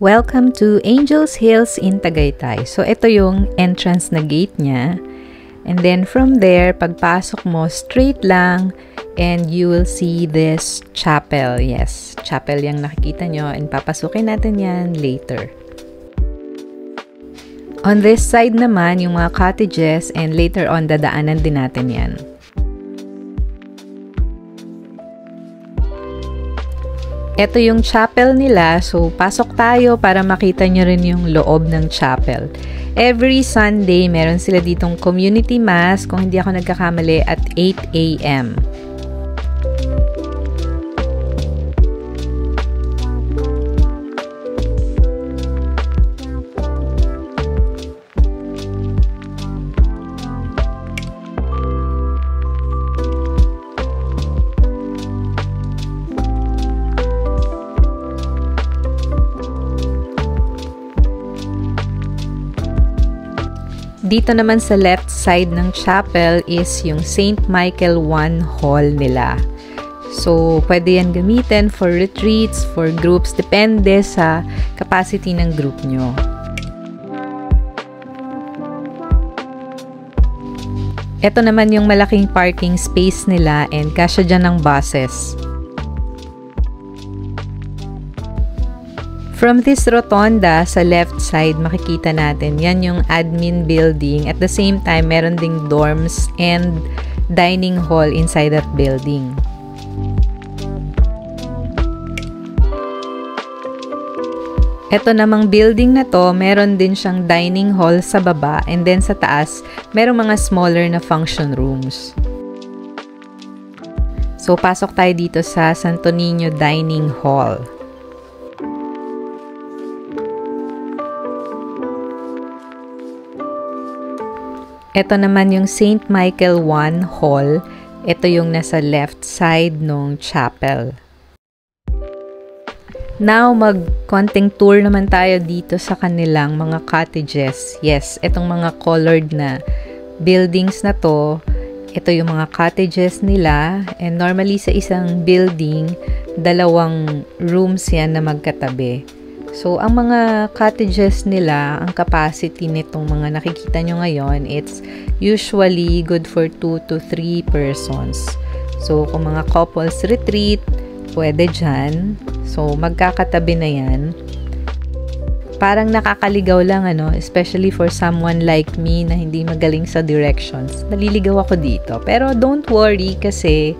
Welcome to Angels Hills in Tagaytay. So, ito yung entrance na gate niya. And then from there, pagpasok mo, straight lang and you will see this chapel. Yes, chapel yung nakikita nyo and papasukin natin yan later. On this side naman, yung mga cottages and later on, dadaanan din natin yan. Ito yung chapel nila, so pasok tayo para makita nyo rin yung loob ng chapel. Every Sunday, meron sila ditong community mass, kung hindi ako nagkakamali, at 8 a.m. Dito naman sa left side ng chapel is yung St. Michael I Hall nila. So, pwede yan gamitin for retreats, for groups, depende sa capacity ng group nyo. Ito naman yung malaking parking space nila and kasya dyan ng buses. From this rotonda, sa left side, makikita natin, yan yung admin building. At the same time, meron ding dorms and dining hall inside that building. Ito namang building na to, meron din siyang dining hall sa baba and then sa taas, merong mga smaller na function rooms. So, pasok tayo dito sa Santo Niño Dining Hall. Ito naman yung St. Michael I Hall. Ito yung nasa left side ng chapel. Now, mag-konting tour naman tayo dito sa kanilang mga cottages. Yes, itong mga colored na buildings na to, ito yung mga cottages nila. And normally sa isang building, 2 rooms yan na magkatabi. So, ang mga cottages nila, ang capacity nitong mga nakikita nyo ngayon, it's usually good for 2 to 3 persons. So, kung mga couples retreat, pwede dyan. So, magkakatabi na yan. Parang nakakaligaw lang, especially for someone like me na hindi magaling sa directions. Naliligaw ako dito. Pero don't worry kasi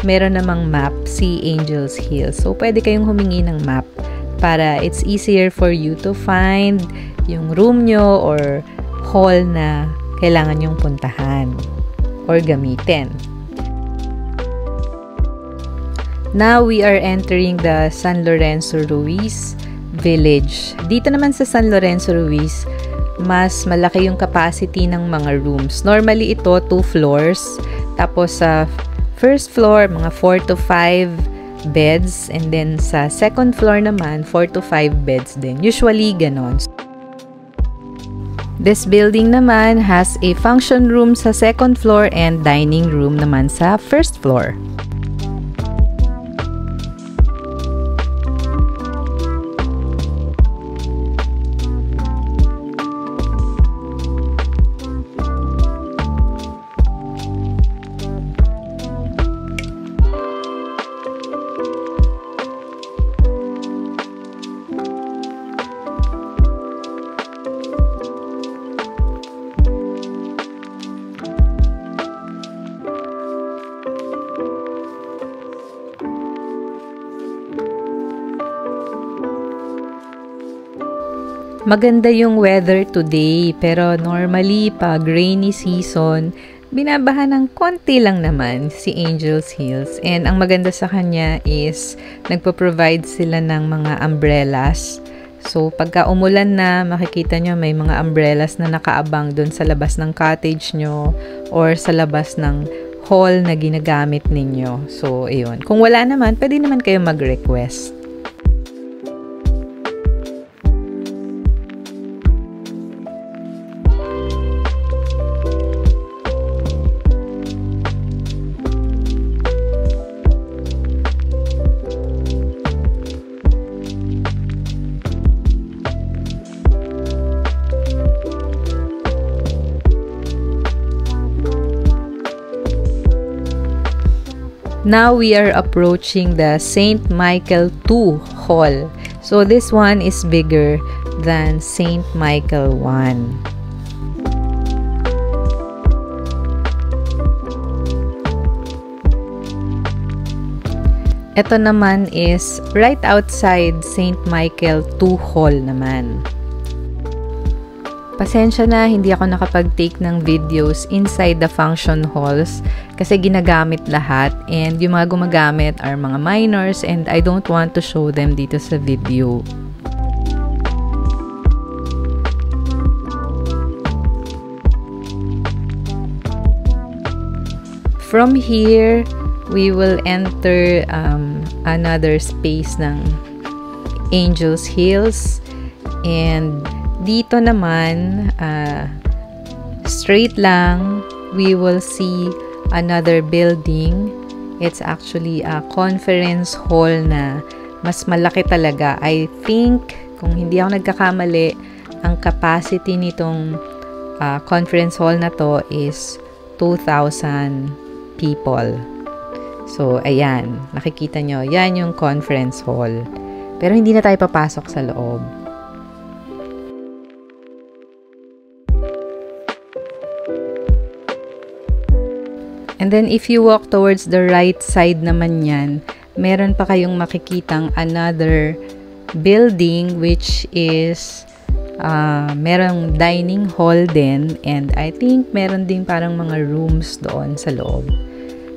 meron namang map si Angels Hills. So, pwede kayong humingi ng map para it's easier for you to find yung room nyo or hall na kailangan nyong puntahan or gamitin. Now, we are entering the San Lorenzo Ruiz Village. Dito naman sa San Lorenzo Ruiz, mas malaki yung capacity ng mga rooms. Normally, ito 2 floors. Tapos sa first floor, mga 4 to 5 beds, and then sa second floor naman 4 to 5 beds din. Usually ganon. This building naman has a function room sa second floor and dining room naman sa first floor. Maganda yung weather today, pero normally pag rainy season, binabahan ng konti lang naman si Angels Hills. And ang maganda sa kanya is nagpo-provide sila ng mga umbrellas. So pagka umulan na, makikita nyo may mga umbrellas na nakaabang dun sa labas ng cottage nyo or sa labas ng hall na ginagamit ninyo. So ayun. Kung wala naman, pwede naman kayo mag-request. Now we are approaching the St. Michael II Hall. So this one is bigger than St. Michael I. Ito naman is right outside St. Michael II Hall naman. Pasensya na, hindi ako nakapag-take ng videos inside the function halls kasi ginagamit lahat and yung mga gumagamit are mga minors and I don't want to show them dito sa video. From here, we will enter another space ng Angel's Hills, and dito naman straight lang we will see another building. It's actually a conference hall na mas malaki talaga. I think, kung hindi ako nagkakamali, ang capacity nitong conference hall na to is 2,000 people. So, ayan. Nakikita nyo. Yan yung conference hall. Pero hindi na tayo papasok sa loob. And then, if you walk towards the right side naman yan, meron pa kayong makikitang another building which is merong dining hall din. And I think meron din parang mga rooms doon sa loob.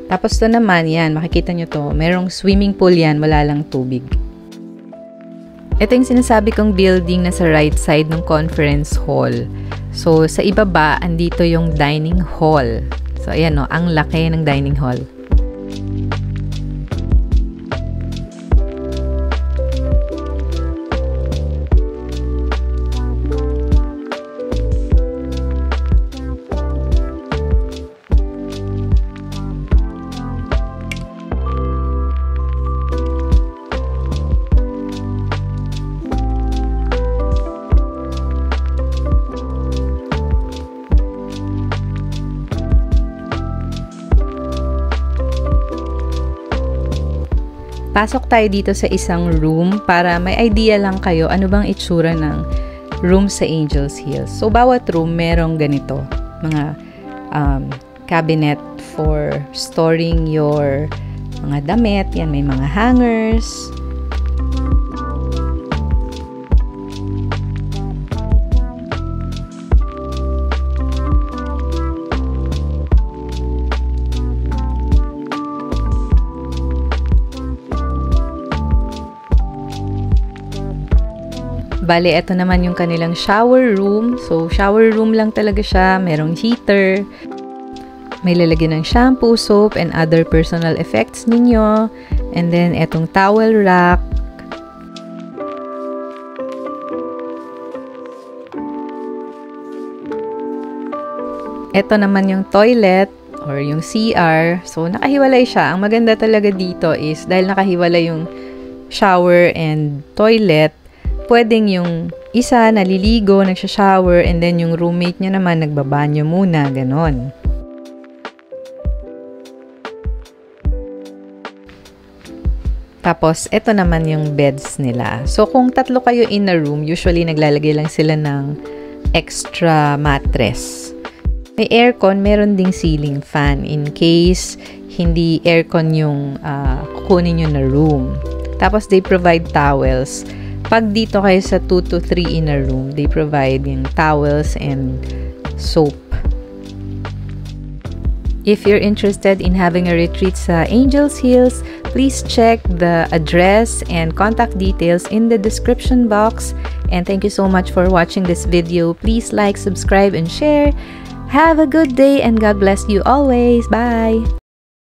Tapos to naman, yan, makikita nyo to, merong swimming pool yan, wala lang tubig. Ito yung sinasabi kong building na sa right side ng conference hall. So, sa ibaba, andito yung dining hall. So, ayan o, ang laki ng dining hall. Pasok tayo dito sa isang room para may idea lang kayo ano bang itsura ng room sa Angel's Hills. So, bawat room merong ganito. Mga cabinet for storing your mga damit. Yan, may mga hangers. Bale, ito naman yung kanilang shower room. So, shower room lang talaga siya. Merong heater. May lalagyan ng shampoo, soap, and other personal effects ninyo. And then, etong towel rack. Ito naman yung toilet or yung CR. So, nakahiwalay siya. Ang maganda talaga dito is dahil nakahiwalay yung shower and toilet, pwedeng yung isa naliligo, nagsha-shower, and then yung roommate niya naman nagbabanyo muna, ganon. Tapos, eto naman yung beds nila. So, kung tatlo kayo in a room, usually naglalagay lang sila ng extra mattress. May aircon, meron ding ceiling fan in case hindi aircon yung kukunin nyo na room. Tapos, they provide towels. Pag dito kayo sa 2 to 3 in a room, they provide yung towels and soap. If you're interested in having a retreat sa Angel's Hills, please check the address and contact details in the description box. And thank you so much for watching this video. Please like, subscribe, and share. Have a good day and God bless you always. Bye!